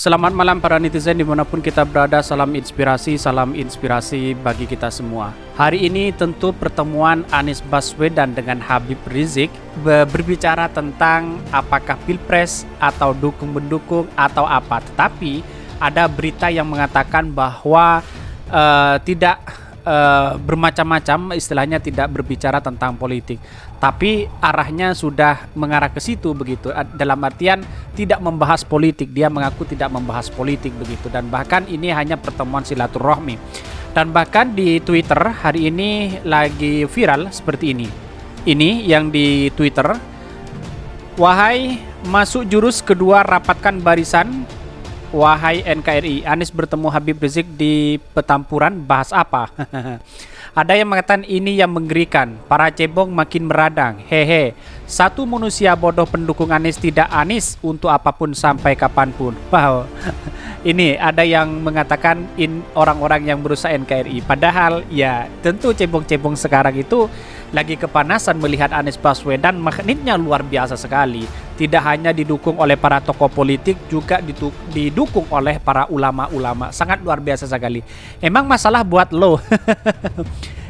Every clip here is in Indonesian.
Selamat malam para netizen dimanapun kita berada, salam inspirasi bagi kita semua. Hari ini tentu pertemuan Anies Baswedan dengan Habib Rizik berbicara tentang apakah pilpres atau dukung-mendukung atau apa. Tetapi ada berita yang mengatakan bahwa tidak bermacam-macam, istilahnya tidak berbicara tentang politik, tapi arahnya sudah mengarah ke situ begitu. Dalam artian tidak membahas politik, dia mengaku tidak membahas politik begitu, dan bahkan ini hanya pertemuan silaturahmi. Dan bahkan di Twitter hari ini lagi viral seperti ini. Ini yang di Twitter, wahai masuk jurus kedua rapatkan barisan. Wahai NKRI, Anies bertemu Habib Rizik di Petampuran, bahas apa? Ada yang mengatakan ini yang mengerikan, para cebong makin meradang. Hehe, satu manusia bodoh pendukung Anies tidak Anies untuk apapun sampai kapanpun. Wow. Ini ada yang mengatakan orang-orang yang berusaha NKRI. Padahal ya tentu cebong-cebong sekarang itu lagi kepanasan melihat Anies Baswedan, magnetnya luar biasa sekali. Tidak hanya didukung oleh para tokoh politik, juga didukung oleh para ulama-ulama. Sangat luar biasa sekali. Emang masalah buat lo.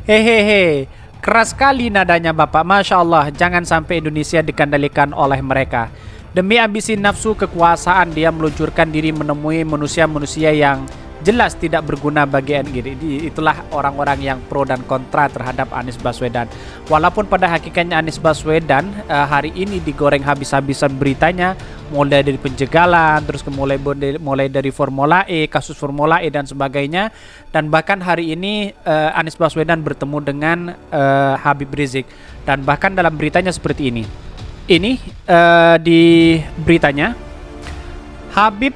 Hehehe, keras sekali nadanya Bapak. Masya Allah, jangan sampai Indonesia dikendalikan oleh mereka. Demi ambisi nafsu kekuasaan, dia meluncurkan diri menemui manusia-manusia yang jelas tidak berguna bagi NKRI. Itulah orang-orang yang pro dan kontra terhadap Anies Baswedan. Walaupun pada hakikatnya Anies Baswedan hari ini digoreng habis-habisan beritanya, mulai dari penjagalan, terus mulai dari Formula E, kasus Formula E dan sebagainya. Dan bahkan hari ini Anies Baswedan bertemu dengan Habib Rizik. Dan bahkan dalam beritanya seperti ini. Ini di beritanya, Habib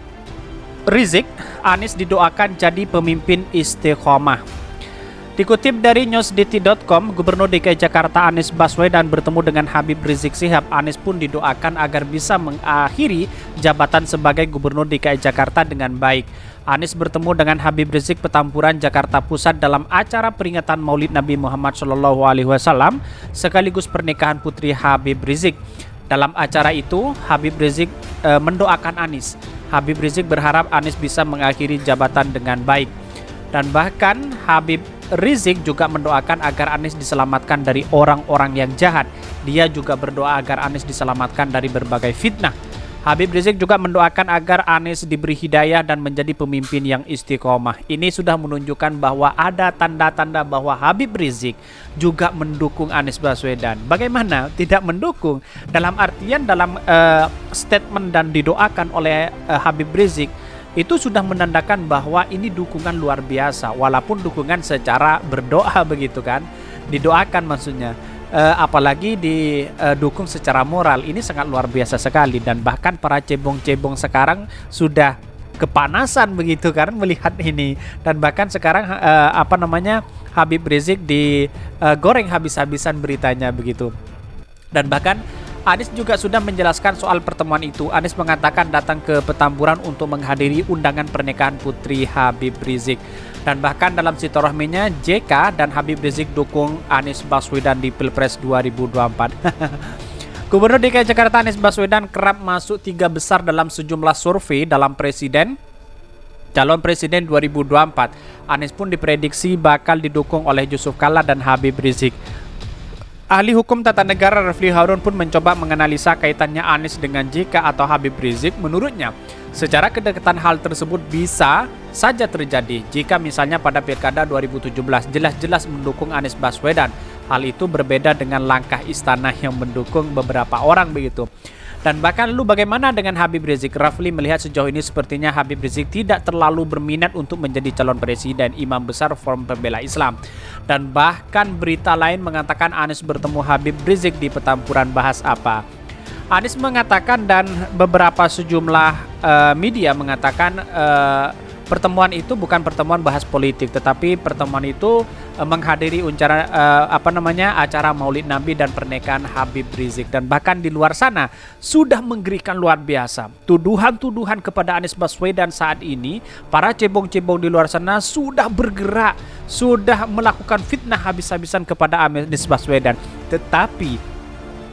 Rizik, Anies didoakan jadi pemimpin istiqomah. Dikutip dari newsdt.com, Gubernur DKI Jakarta Anies Baswedan bertemu dengan Habib Rizik Syihab. Anies pun didoakan agar bisa mengakhiri jabatan sebagai Gubernur DKI Jakarta dengan baik. Anies bertemu dengan Habib Rizik Petampuran, Jakarta Pusat dalam acara peringatan Maulid Nabi Muhammad SAW sekaligus pernikahan putri Habib Rizik. Dalam acara itu, Habib Rizik mendoakan Anies. Habib Rizik berharap Anies bisa mengakhiri jabatan dengan baik. Dan bahkan Habib Rizik juga mendoakan agar Anies diselamatkan dari orang-orang yang jahat. Dia juga berdoa agar Anies diselamatkan dari berbagai fitnah. Habib Rizik juga mendoakan agar Anies diberi hidayah dan menjadi pemimpin yang istiqomah. Ini sudah menunjukkan bahwa ada tanda-tanda bahwa Habib Rizik juga mendukung Anies Baswedan. Bagaimana tidak mendukung? Dalam artian dalam statement dan didoakan oleh Habib Rizik itu sudah menandakan bahwa ini dukungan luar biasa. Walaupun dukungan secara berdoa begitu kan, didoakan maksudnya. Apalagi didukung secara moral, ini sangat luar biasa sekali. Dan bahkan para cebong-cebong sekarang sudah kepanasan begitu kan melihat ini. Dan bahkan sekarang Habib Rizik digoreng habis-habisan beritanya begitu. Dan bahkan Anies juga sudah menjelaskan soal pertemuan itu. Anies mengatakan datang ke Petamburan untuk menghadiri undangan pernikahan putri Habib Rizik. Dan bahkan dalam silaturahminya, JK dan Habib Rizik dukung Anies Baswedan di Pilpres 2024. Gubernur DKI Jakarta Anies Baswedan kerap masuk 3 besar dalam sejumlah survei dalam calon presiden 2024. Anies pun diprediksi bakal didukung oleh Yusuf Kalla dan Habib Rizik. Ahli hukum tata negara Refli Harun pun mencoba menganalisa kaitannya Anies dengan JK atau Habib Rizik. Menurutnya, secara kedekatan hal tersebut bisa saja terjadi jika misalnya pada Pilkada 2017 jelas-jelas mendukung Anies Baswedan. Hal itu berbeda dengan langkah istana yang mendukung beberapa orang begitu. Dan bahkan lalu bagaimana dengan Habib Rizik? Rafli melihat sejauh ini sepertinya Habib Rizik tidak terlalu berminat untuk menjadi calon presiden, imam besar Forum Pembela Islam. Dan bahkan berita lain mengatakan Anies bertemu Habib Rizik di Petampuran, bahas apa? Anies mengatakan dan beberapa sejumlah media mengatakan pertemuan itu bukan pertemuan bahas politik, tetapi pertemuan itu menghadiri acara Maulid Nabi dan pernikahan Habib Rizik. Dan bahkan di luar sana sudah menggerikan luar biasa. Tuduhan-tuduhan kepada Anies Baswedan saat ini, para cebong-cebong di luar sana sudah bergerak, sudah melakukan fitnah habis-habisan kepada Anies Baswedan. Tetapi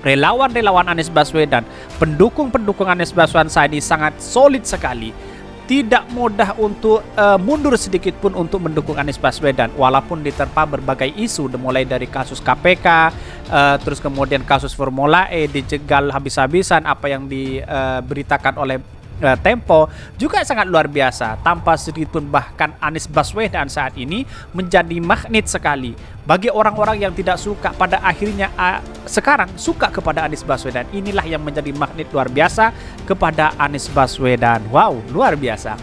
relawan-relawan Anies Baswedan, pendukung-pendukung Anies Baswedan saat ini sangat solid sekali. tidak mudah untuk mundur sedikit pun untuk mendukung Anies Baswedan, walaupun diterpa berbagai isu, mulai dari kasus KPK, terus kemudian kasus Formula E dijegal habis-habisan, apa yang diberitakan oleh Tempo juga sangat luar biasa. Tanpa sedikit pun bahkan Anies Baswedan saat ini menjadi magnet sekali bagi orang-orang yang tidak suka, pada akhirnya sekarang suka kepada Anies Baswedan. Inilah yang menjadi magnet luar biasa kepada Anies Baswedan. Wow, luar biasa.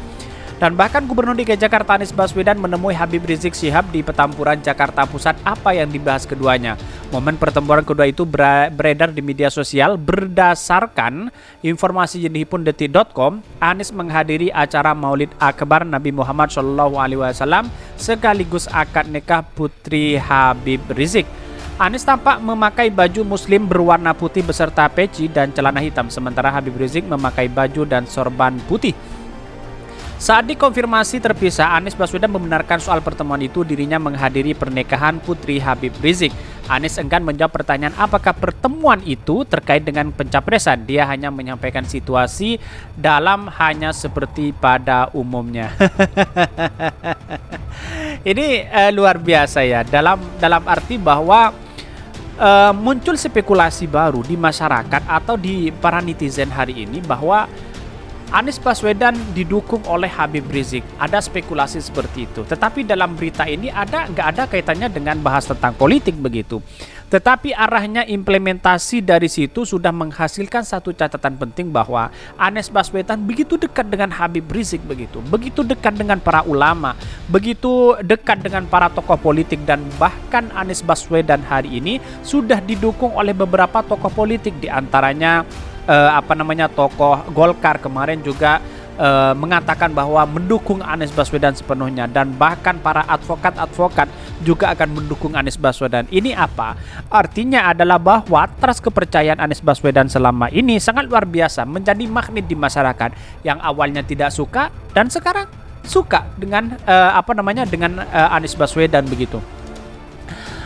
Dan bahkan Gubernur DKI Jakarta Anies Baswedan menemui Habib Rizik Syihab di Petamburan, Jakarta Pusat. Apa yang dibahas keduanya? Momen pertemuan kedua itu beredar di media sosial. Berdasarkan informasi yang dihimpun detik.com, Anies menghadiri acara Maulid Akbar Nabi Muhammad SAW sekaligus akad nikah putri Habib Rizik. Anies tampak memakai baju muslim berwarna putih beserta peci dan celana hitam, sementara Habib Rizik memakai baju dan sorban putih. Saat dikonfirmasi terpisah, Anies Baswedan membenarkan soal pertemuan itu dirinya menghadiri pernikahan putri Habib Rizik. Anies enggan menjawab pertanyaan apakah pertemuan itu terkait dengan pencapresan. Dia hanya menyampaikan situasi dalam hanya seperti pada umumnya. Ini luar biasa ya, dalam arti bahwa muncul spekulasi baru di masyarakat atau di para netizen hari ini bahwa Anies Baswedan didukung oleh Habib Rizik. Ada spekulasi seperti itu. Tetapi dalam berita ini nggak ada kaitannya dengan bahas tentang politik begitu. Tetapi arahnya implementasi dari situ sudah menghasilkan satu catatan penting bahwa Anies Baswedan begitu dekat dengan Habib Rizik begitu dekat dengan para ulama, begitu dekat dengan para tokoh politik, dan bahkan Anies Baswedan hari ini sudah didukung oleh beberapa tokoh politik, diantaranya tokoh Golkar kemarin juga mengatakan bahwa mendukung Anies Baswedan sepenuhnya, dan bahkan para advokat juga akan mendukung Anies Baswedan. Ini apa? Artinya adalah bahwa trust kepercayaan Anies Baswedan selama ini sangat luar biasa, menjadi magnet di masyarakat yang awalnya tidak suka dan sekarang suka dengan Anies Baswedan begitu.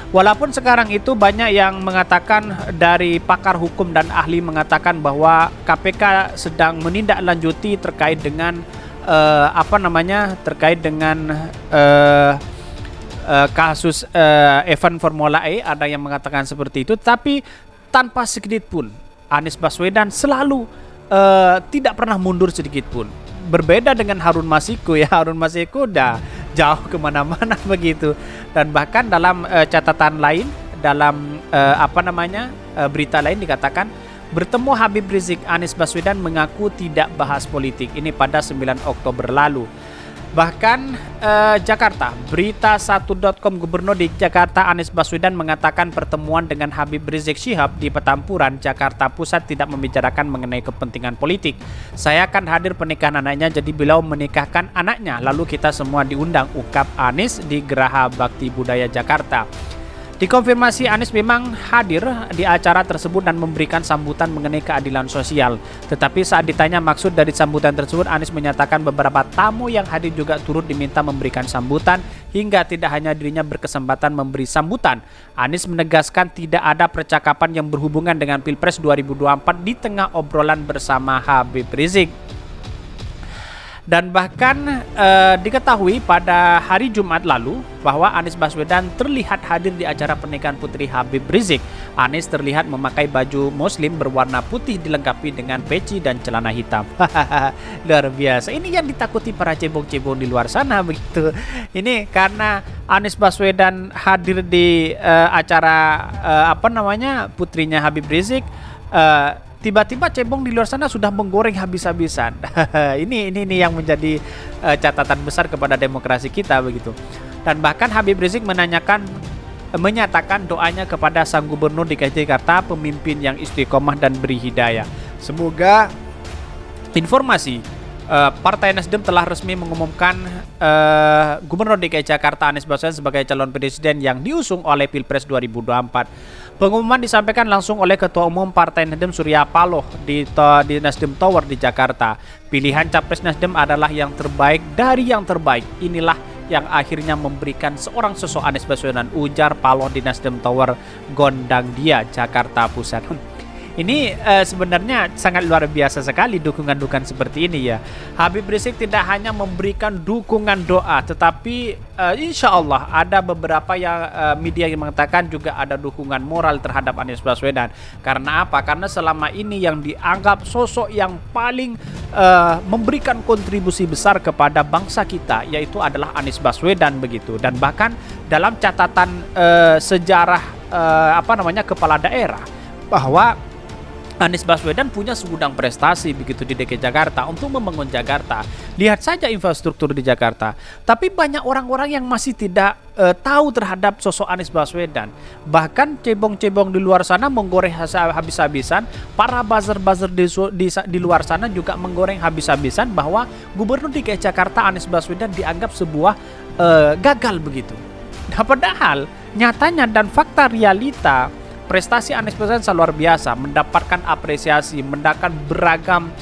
Walaupun sekarang itu banyak yang mengatakan, dari pakar hukum dan ahli mengatakan bahwa KPK sedang menindaklanjuti terkait dengan kasus event Formula E, ada yang mengatakan seperti itu, tapi tanpa sedikit pun Anies Baswedan selalu tidak pernah mundur sedikit pun. Berbeda dengan Harun Masiku ya, Harun Masiku udah jauh kemana-mana begitu. Dan bahkan dalam catatan lain, dalam berita lain dikatakan, bertemu Habib Rizik, Anies Baswedan mengaku tidak bahas politik. Ini pada 9 Oktober lalu. Bahkan Jakarta, berita1.com, Gubernur di Jakarta Anies Baswedan mengatakan pertemuan dengan Habib Rizik Syihab di Petamburan, Jakarta Pusat tidak membicarakan mengenai kepentingan politik. Saya akan hadir pernikahan anaknya, jadi beliau menikahkan anaknya, lalu kita semua diundang, ungkap Anies di Geraha Bakti Budaya Jakarta. Dikonfirmasi Anies memang hadir di acara tersebut dan memberikan sambutan mengenai keadilan sosial. Tetapi saat ditanya maksud dari sambutan tersebut, Anies menyatakan beberapa tamu yang hadir juga turut diminta memberikan sambutan, hingga tidak hanya dirinya berkesempatan memberi sambutan. Anies menegaskan tidak ada percakapan yang berhubungan dengan Pilpres 2024 di tengah obrolan bersama Habib Rizik. Dan bahkan diketahui pada hari Jumat lalu bahwa Anies Baswedan terlihat hadir di acara pernikahan putri Habib Rizik. Anies terlihat memakai baju muslim berwarna putih dilengkapi dengan peci dan celana hitam. Luar biasa. Ini yang ditakuti para cebong-cebong di luar sana begitu. Ini karena Anies Baswedan hadir di acara putrinya Habib Rizik. Tiba-tiba cebong di luar sana sudah menggoreng habis-habisan. Ini yang menjadi catatan besar kepada demokrasi kita begitu. Dan bahkan Habib Rizik menyatakan doanya kepada sang gubernur DKI Jakarta, pemimpin yang istiqomah dan beri hidayah. Semoga informasi Partai Nasdem telah resmi mengumumkan Gubernur DKI Jakarta Anies Baswedan sebagai calon presiden yang diusung oleh Pilpres 2024. Pengumuman disampaikan langsung oleh Ketua Umum Partai Nasdem Surya Paloh di Nasdem Tower di Jakarta. Pilihan capres Nasdem adalah yang terbaik dari yang terbaik. Inilah yang akhirnya memberikan seorang sosok Anies Baswedan, ujar Paloh di Nasdem Tower Gondangdia, Jakarta Pusat. Ini sebenarnya sangat luar biasa sekali dukungan-dukungan seperti ini ya. Habib Rizik tidak hanya memberikan dukungan doa, tetapi insya Allah ada beberapa yang media yang mengatakan juga ada dukungan moral terhadap Anies Baswedan. Karena apa? Karena selama ini yang dianggap sosok yang paling memberikan kontribusi besar kepada bangsa kita, yaitu adalah Anies Baswedan begitu. Dan bahkan dalam catatan sejarah kepala daerah, bahwa Anies Baswedan punya segudang prestasi begitu di DKI Jakarta untuk membangun Jakarta. Lihat saja infrastruktur di Jakarta. Tapi banyak orang-orang yang masih tidak tahu terhadap sosok Anies Baswedan. Bahkan cebong-cebong di luar sana menggoreng habis-habisan. Para buzzer-buzzer di luar sana juga menggoreng habis-habisan bahwa Gubernur DKI Jakarta Anies Baswedan dianggap sebuah gagal begitu. Nah, padahal nyatanya dan fakta realita, prestasi Anies Baswedan luar biasa, mendapatkan apresiasi, mendapatkan beragam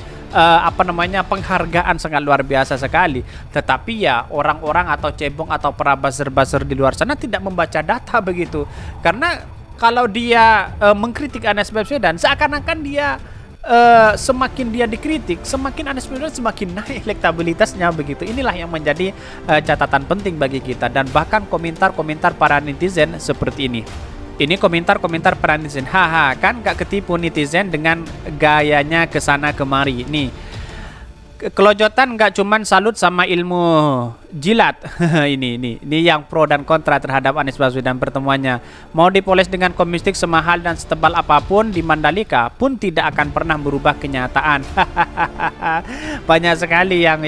penghargaan sangat luar biasa sekali. Tetapi ya orang-orang atau cebong atau para buzzer-buzzer di luar sana tidak membaca data begitu. Karena kalau dia mengkritik Anies Baswedan, seakan-akan dia semakin dia dikritik, semakin Anies Baswedan semakin naik elektabilitasnya begitu. Inilah yang menjadi catatan penting bagi kita. Dan bahkan komentar-komentar para netizen seperti ini. Ini komentar-komentar para netizen. Haha, kan gak ketipu netizen dengan gayanya kesana kemari. Nih, kelojotan gak cuman salut sama ilmu jilat. ini yang pro dan kontra terhadap Anies Baswedan pertemuannya. Mau dipoles dengan komik semahal dan setebal apapun di Mandalika pun tidak akan pernah berubah kenyataan. Banyak sekali yang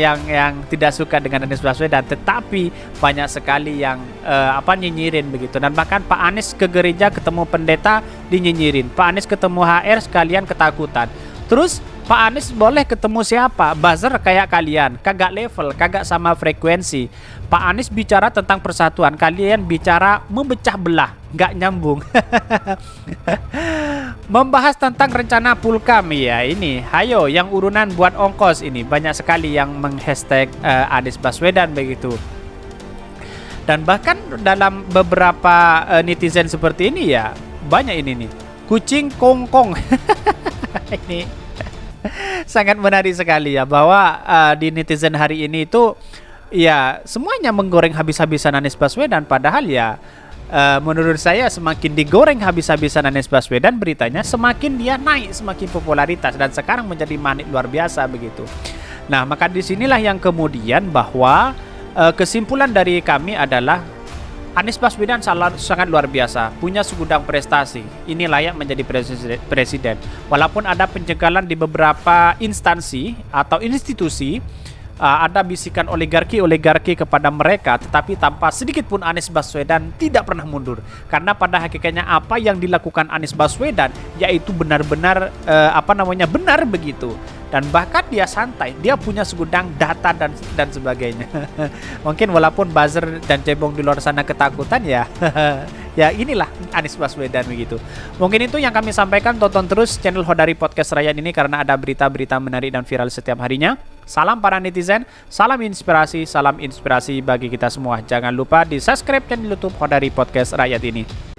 tidak suka dengan Anies Baswedan, tetapi banyak sekali yang nyinyirin begitu. Dan bahkan Pak Anies ke gereja ketemu pendeta dinyinyirin. Pak Anies ketemu HR sekalian ketakutan. Terus Pak Anies boleh ketemu siapa? Buzzer kayak kalian, kagak level, kagak sama frekuensi. Pak Anies bicara tentang persatuan, kalian bicara memecah belah, nggak nyambung. Membahas tentang rencana Pulkam ya, ini, hayo yang urunan buat ongkos ini. Banyak sekali yang menghashtag Anies Baswedan begitu. Dan bahkan dalam beberapa netizen seperti ini ya, banyak ini nih, kucing kongkong. Ini sangat menarik sekali ya, bahwa di netizen hari ini itu ya semuanya menggoreng habis-habisan Anies Baswedan. Padahal ya menurut saya semakin digoreng habis-habisan Anies Baswedan, beritanya semakin dia naik, semakin popularitas, dan sekarang menjadi magnet luar biasa begitu. Nah, maka disinilah yang kemudian bahwa kesimpulan dari kami adalah Anies Baswedan sangat luar biasa, punya segudang prestasi. Ini layak menjadi presiden. Walaupun ada penjagalan di beberapa instansi atau institusi, ada bisikan oligarki kepada mereka, tetapi tanpa sedikit pun Anies Baswedan tidak pernah mundur. Karena pada hakikatnya apa yang dilakukan Anies Baswedan yaitu benar-benar benar begitu. Dan bahkan dia santai, dia punya segudang data dan sebagainya. Mungkin walaupun buzzer dan cebong di luar sana ketakutan ya. Ya inilah Anies Baswedan begitu. Mungkin itu yang kami sampaikan. Tonton terus channel Khodari Podcast Rakyat ini karena ada berita-berita menarik dan viral setiap harinya. Salam para netizen, salam inspirasi bagi kita semua. Jangan lupa di subscribe channel YouTube Khodari Podcast Rakyat ini.